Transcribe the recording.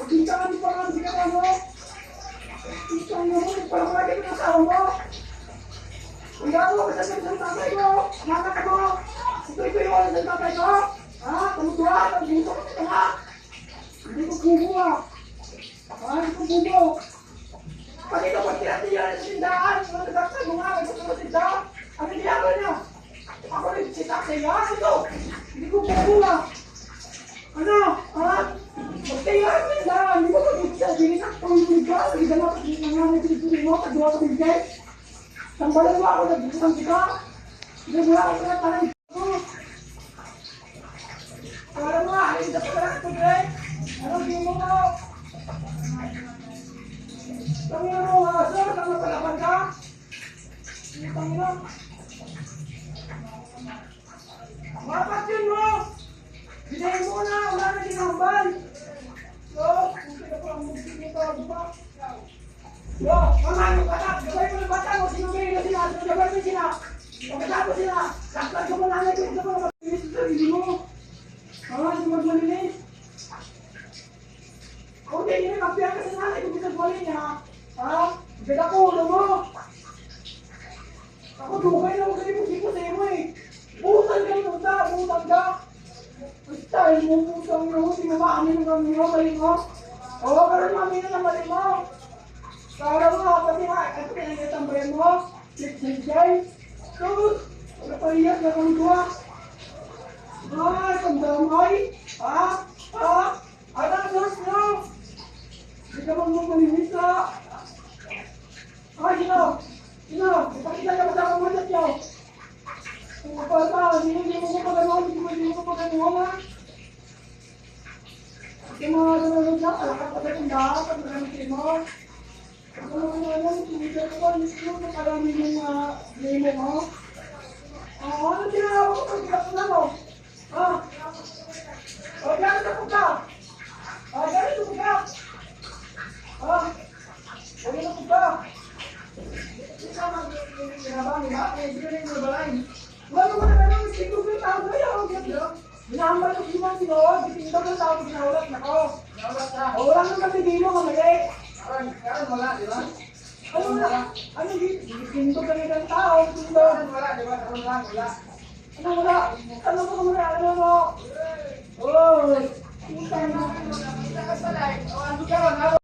Pagkita ka, di pa nga sinaka mo. Pagkita mo, parang lagi ng asawa mo. Kaya mo, kasabi ng tatay ko. Anak ko. Ito yung wala ng tatay ko. Ha? Tumutuwa, tumutuwa ko ito ha. Hindi ko bubo ah. Hindi ko bubo. Pag ito pag tinatiyari sa tindahan, mga nagkakay mo nga, nagkakay sa tindahan. Ano ginagawa niya? Ako rin si tatay ha, ito. Hindi ko bubo ah. Ano? Ha? Magtayari sa tindahan, hindi ko pag-ibig. Hindi ka pang-ibig ka, hindi ka na pinipili mo, pag-iwa ka bigay. Sambalan mo ako, nag-ibig ka. Hindi mo ako pinatalan. Para mo, ayun na pala ito, Greg. Ano, di mo mo? Tangina mo, sir, tama palaban ka? Tangina. Mapat yun mo! Binayin mo na, wala na ginambal. So, kung sila pa ang magsiging ka, di ba? Yo, mamano ka na, gabay mo na bata mo, sinubay na sila, gabay mo sila. Pagkatapos sila, laklag ka mo na, nagkita mo na mag-inis sa sarili mo. Di mag-malinis. Kung hindi nyo magpiyan ka sa nanay kung pinagmali niya, beda ko, ulo mo. Ako, dugay na ako sa ipo sa imo eh. Butan ka mo, butan ka. Basta, butang mo, hindi mo maamin ang mali mo. Oo, pero maamin ang mali mo. Para mo, pati nga, ito pinagkatambayan mo. Sip-sip-sip. Tapos, pagkapaliyak na kong duwa. Pagdamay. Anong sos nyo? Hindi ka magmamalinis ha. Sino? Ipakita ka ba sa kamulat nyo? Kung kapal ka, hindi mo magagawa, hindi mo magagawa ha. Kasi mga nanonood na, alakat pa sa tindahan, pag nagamitin mo. Kung ano, hindi ka pa, hindi mo makalamin yung name mo. Ano ginagawa ko pag ginagawa mo? Gano'n na po ka? Gano'n na po ka? Gano'n na po ka? Hindi ka mag-ginabang, diba? Hindi ka rin mabalay. Gano'n mo na gano'n, hindi ko yung tao na yun. Hinahambal ko siya si Lord, bitinto ng tao ko ginaulat na ko. Wala nang kapigilo ka mali. Wala, di ba? Ano wala? Ano bitinto ka rin ng tao, bitinto. Wala, di ba? Wala. Ano wala? Ano ko muna? Ano mo? Oh! Kita ka pala. Ano ka?